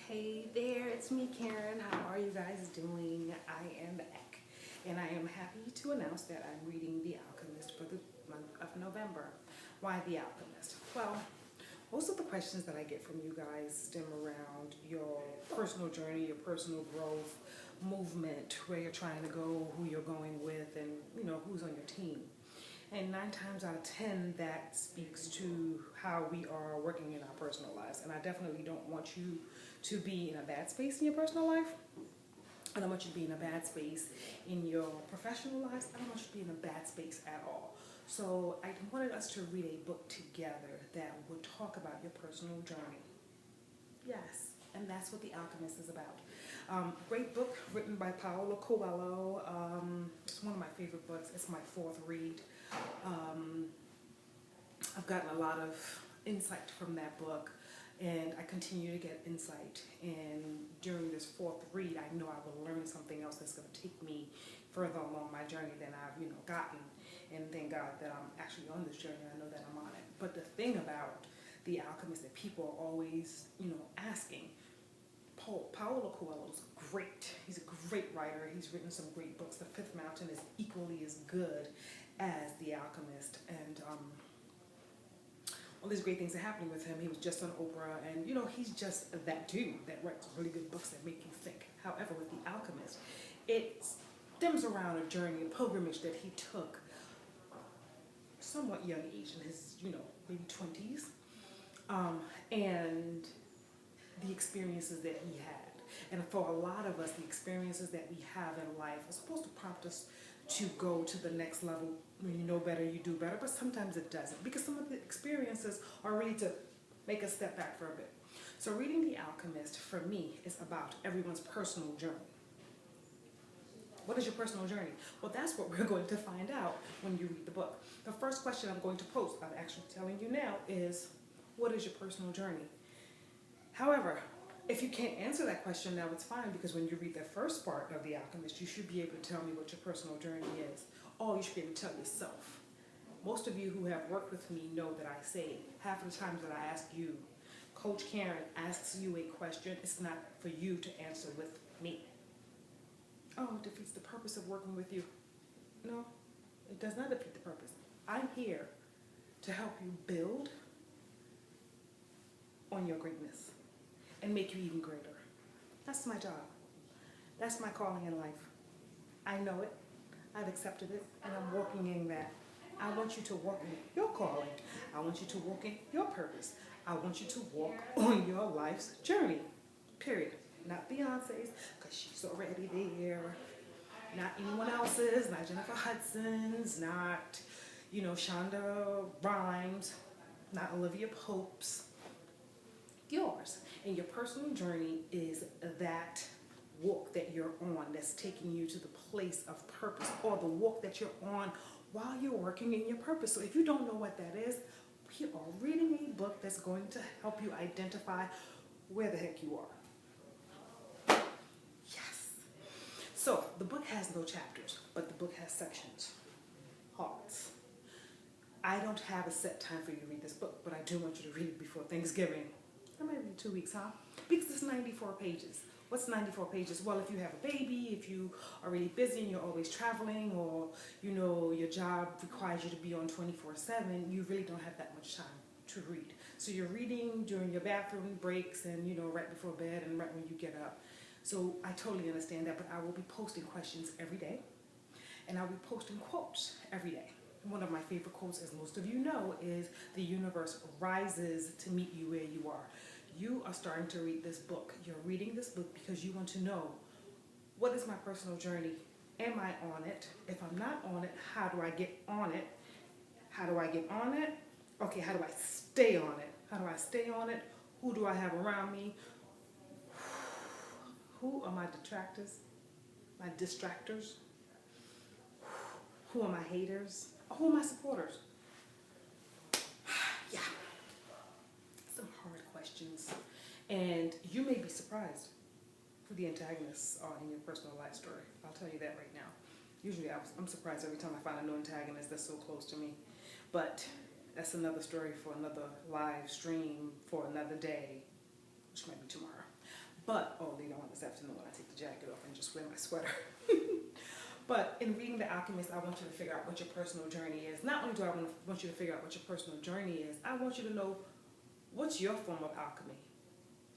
Hey there, it's me, Karen. How are you guys doing? I am back, and I am happy to announce that I'm reading The Alchemist for the month of November. Why The Alchemist? Well, most of the questions that I get from you guys stem around your personal journey, your personal growth, movement, where you're trying to go, who you're going with, and who's on your team. And 9 times out of 10, that speaks to how we are working in our personal lives. And I definitely don't want you to be in a bad space in your personal life. I don't want you to be in a bad space in your professional lives. I don't want you to be in a bad space at all. So I wanted us to read a book together that would talk about your personal journey. Yes, and that's what The Alchemist is about. Great book written by Paulo Coelho. It's one of my favorite books. It's my fourth read. I've gotten a lot of insight from that book, and I continue to get insight. And during this fourth read, I know I will learn something else that's going to take me further along my journey than I've gotten. And thank God that I'm actually on this journey. I know that I'm on it. But the thing about The Alchemist that people are always asking, Paulo Coelho's great. He's a great writer. He's written some great books. The Fifth Mountain is equally as good as The Alchemist, and all these great things are happening with him. He was just on Oprah, and he's just that dude that writes really good books that make you think. However, with The Alchemist, it stems around a journey, a pilgrimage that he took somewhat young age, in his maybe 20s, and the experiences that he had. And for a lot of us, the experiences that we have in life are supposed to prompt us to go to the next level. When you know better, you do better, but sometimes it doesn't, because some of the experiences are really to make us step back for a bit. So reading The Alchemist, for me, is about everyone's personal journey. What is your personal journey? Well, that's what we're going to find out when you read the book. The first question I'm going to pose, I'm actually telling you now, is what is your personal journey? However, if you can't answer that question now, it's fine, because when you read the first part of The Alchemist, you should be able to tell me what your personal journey is. Or you should be able to tell yourself. Most of you who have worked with me know that I say half of the times that I ask you, Coach Karen asks you a question, it's not for you to answer with me. Oh, it defeats the purpose of working with you. No, it does not defeat the purpose. I'm here to help you build on your greatness and make you even greater. That's my job. That's my calling in life. I know it. I've accepted it, and I'm walking in that. I want you to walk in your calling. I want you to walk in your purpose. I want you to walk on your life's journey. Period. Not Beyonce's, because she's already there. Not anyone else's. Not Jennifer Hudson's. Not, Shonda Rhimes. Not Olivia Pope's. Yours. And your personal journey is that walk that you're on that's taking you to the place of purpose, or the walk that you're on while you're working in your purpose. So if you don't know what that is, we are reading a book that's going to help you identify where the heck you are. Yes. So the book has no chapters, but the book has sections, parts. I don't have a set time for you to read this book, but I do want you to read it before Thanksgiving. I might read 2 weeks, huh? Because it's 94 pages. What's 94 pages? Well, if you have a baby, if you are really busy and you're always traveling, or your job requires you to be on 24/7, you really don't have that much time to read. So you're reading during your bathroom breaks and right before bed and right when you get up. So I totally understand that, but I will be posting questions every day, and I'll be posting quotes every day. One of my favorite quotes, as most of you know, is "The universe rises to meet you where you are." You are starting to read this book. You're reading this book because you want to know, what is my personal journey? Am I on it? If I'm not on it, how do I get on it? How do I get on it? Okay, how do I stay on it? How do I stay on it? Who do I have around me? Who are my detractors? My distractors? Who are my haters? Who are my supporters? Yeah. Some hard questions. And you may be surprised who the antagonists are in your personal life story. I'll tell you that right now. Usually I'm surprised every time I find a new antagonist that's so close to me. But that's another story for another live stream for another day, which might be tomorrow. But, oh, later on this afternoon when I take the jacket off and just wear my sweater. But in reading The Alchemist, I want you to figure out what your personal journey is. Not only do I want you to figure out what your personal journey is, I want you to know what's your form of alchemy.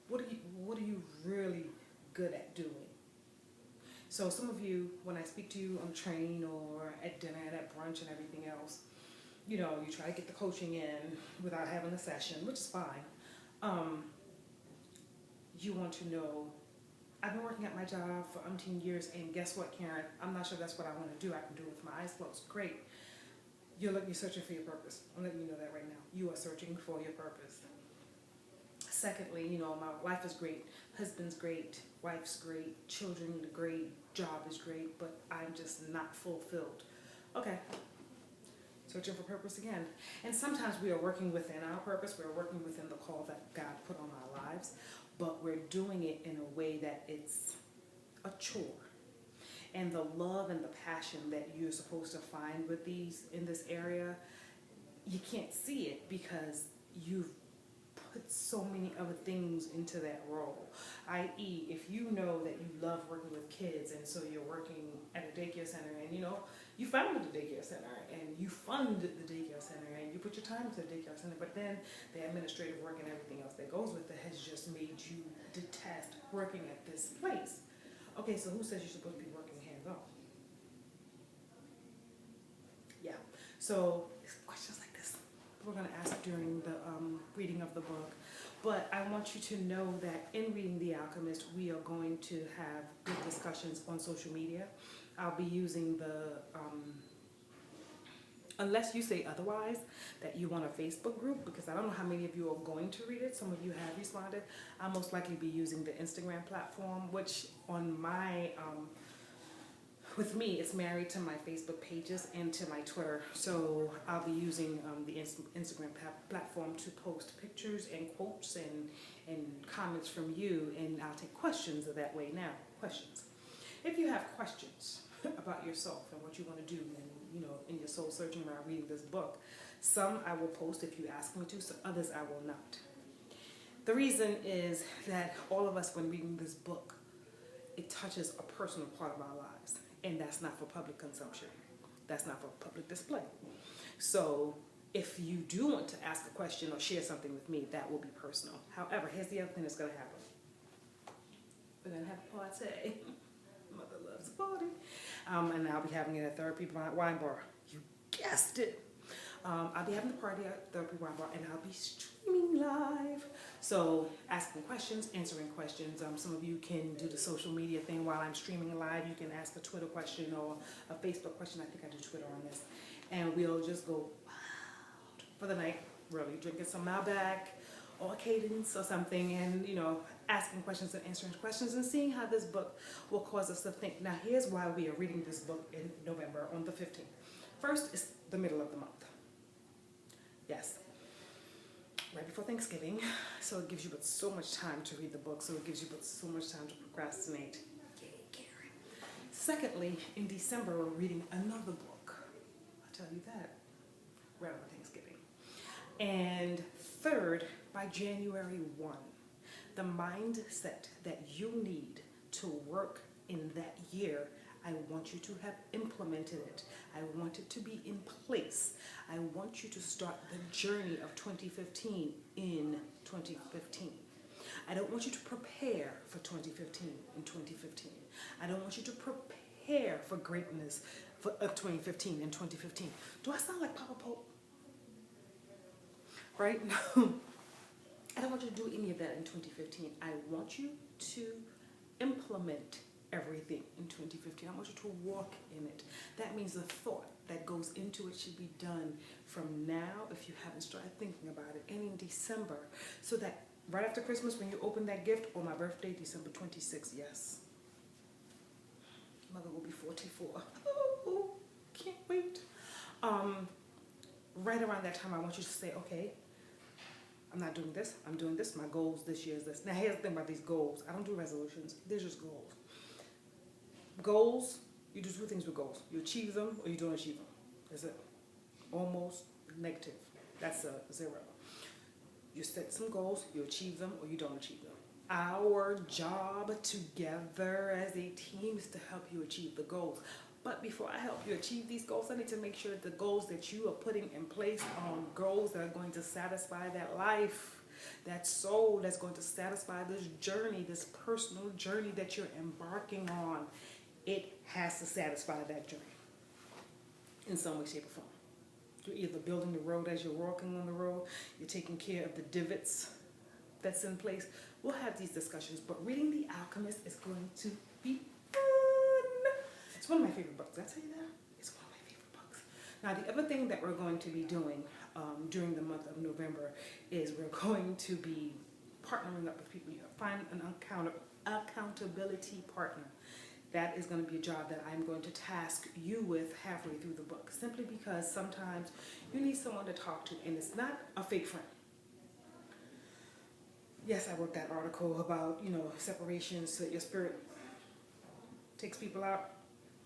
What are you really good at doing? So some of you, when I speak to you on the train or at dinner and at brunch and everything else, you know, you try to get the coaching in without having a session, which is fine. You want to know, I've been working at my job for umpteen years, and guess what, Karen? I'm not sure that's what I want to do. I can do it with my eyes closed. Great. You're searching for your purpose. I'm letting you know that right now. You are searching for your purpose. Secondly, you know, my life is great. Husband's great. Wife's great. Children are great. Job is great. But I'm just not fulfilled. Okay. Searching for purpose again. And sometimes we are working within our purpose. We're working within the call that God put on our lives. But we're doing it in a way that it's a chore. And the love and the passion that you're supposed to find with these in this area, you can't see it because you've put so many other things into that role. I.e., if you know that you love working with kids and so you're working at a daycare center and you know, you founded the daycare center and you fund the daycare center and you put your time into the daycare center, but then the administrative work and everything else that goes with it has just made you detest working at this place. Okay, so who says you're supposed to be working hands-on? Yeah, so questions like this we're going to ask during the reading of the book. But I want you to know that in reading The Alchemist, we are going to have good discussions on social media. I'll be using the, unless you say otherwise, that you want a Facebook group, because I don't know how many of you are going to read it. Some of you have responded. I'll most likely be using the Instagram platform, which on my, with me, it's married to my Facebook pages and to my Twitter. So I'll be using the Instagram platform to post pictures and quotes and comments from you, and I'll take questions that way now. Questions. If you have questions about yourself and what you want to do, and you know, in your soul searching while reading this book, some I will post if you ask me to, so others I will not. The reason is that all of us, when reading this book, it touches a personal part of our lives. And that's not for public consumption. That's not for public display. So if you do want to ask a question or share something with me, that will be personal. However, here's the other thing that's going to happen. We're going to have a party. Mother loves a party. And I'll be having it at Therapy Wine Bar. You guessed it. I'll be having the party at Therapy Wine Bar, and I'll be streaming live. So asking questions, answering questions. Some of you can do the social media thing while I'm streaming live. You can ask a Twitter question or a Facebook question. I think I do Twitter on this. And we'll just go wild for the night, really. Drinking some Malbec or Cadence or something, and, you know, asking questions and answering questions and seeing how this book will cause us to think. Now, here's why we are reading this book in November on the 15th. First, it's the middle of the month. Yes. Right before Thanksgiving, so it gives you but so much time to read the book, so it gives you but so much time to procrastinate. Yay, Karen. Secondly, in December, we're reading another book. I'll tell you that right around Thanksgiving. And third, by January 1, the mindset that you need to work in that year, I want you to have implemented it. I want it to be in place. I want you to start the journey of 2015 in 2015. I don't want you to prepare for 2015 in 2015. I don't want you to prepare for greatness of 2015 in 2015. Do I sound like Papa Pope? Right? No. I don't want you to do any of that in 2015. I want you to implement everything in 2015. I want you to walk in it. That means the thought that goes into it should be done from now, if you haven't started thinking about it, and in December, so that right after Christmas, when you open that gift, or my birthday, December 26th, yes, Mother will be 44. Oh, can't wait. Right around that time, I want you to say, okay, I'm not doing this, I'm doing this, my goals this year is this. Now, here's the thing about these goals. I don't do resolutions, they're just goals. Goals, you do two things with goals. You achieve them or you don't achieve them. That's it. Almost negative. That's a 0. You set some goals, you achieve them or you don't achieve them. our job together as a team is to help you achieve the goals. But before I help you achieve these goals, I need to make sure that the goals that you are putting in place are goals that are going to satisfy that life, that soul, that's going to satisfy this journey, this personal journey that you're embarking on. It has to satisfy that journey in some way, shape, or form. You're either building the road as you're walking on the road, you're taking care of the divots that's in place. We'll have these discussions, but reading The Alchemist is going to be fun. It's one of my favorite books. Did I tell you that? It's one of my favorite books. Now, the other thing that we're going to be doing during the month of November is we're going to be partnering up with people. You find an accountability partner. That is going to be a job that I'm going to task you with halfway through the book, simply because sometimes you need someone to talk to, and it's not a fake friend. Yes, I wrote that article about, separations so that your spirit takes people out.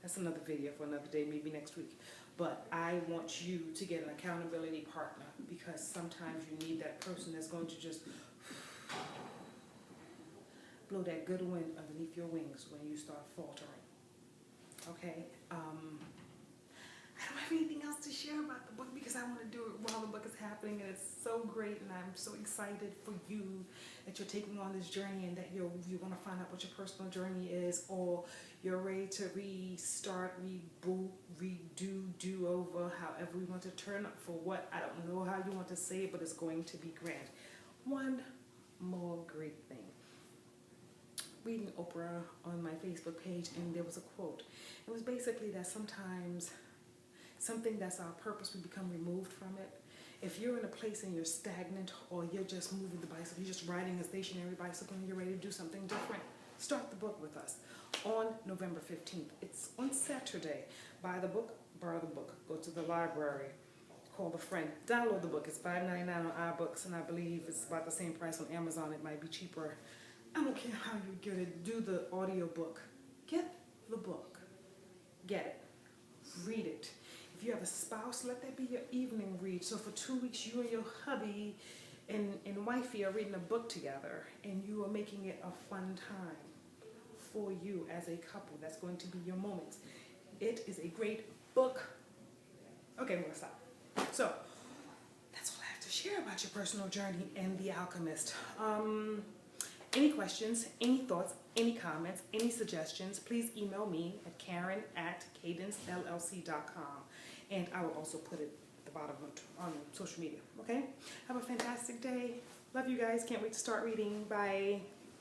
That's another video for another day, maybe next week. But I want you to get an accountability partner, because sometimes you need that person that's going to just blow that good wind underneath your wings when you start faltering. Okay? I don't have anything else to share about the book because I want to do it while the book is happening, and it's so great, and I'm so excited for you that you're taking on this journey, and that you want to find out what your personal journey is, or you're ready to restart, reboot, redo, do over, however we want to turn up for what. I don't know how you want to say it, but it's going to be grand. One more great thing. Reading Oprah on my Facebook page, and there was a quote. It was basically that sometimes something that's our purpose, we become removed from it. If you're in a place and you're stagnant, or you're just moving the bicycle, you're just riding a stationary bicycle and you're ready to do something different, start the book with us on November 15th. It's on Saturday. Buy the book, borrow the book, go to the library, call a friend, download the book. It's $5.99 on iBooks, and I believe it's about the same price on Amazon. It might be cheaper. I don't care how you get it. Do the audio book. Get the book. Get it. Read it. If you have a spouse, let that be your evening read. So for 2 weeks, you and your hubby and wifey are reading a book together, and you are making it a fun time for you as a couple. That's going to be your moment. It is a great book. Okay, I'm going to stop. So that's all I have to share about your personal journey and The Alchemist. Any questions, any thoughts, any comments, any suggestions, please email me at karen@cadencellc.com. And I will also put it at the bottom on social media. Okay? Have a fantastic day. Love you guys. Can't wait to start reading. Bye.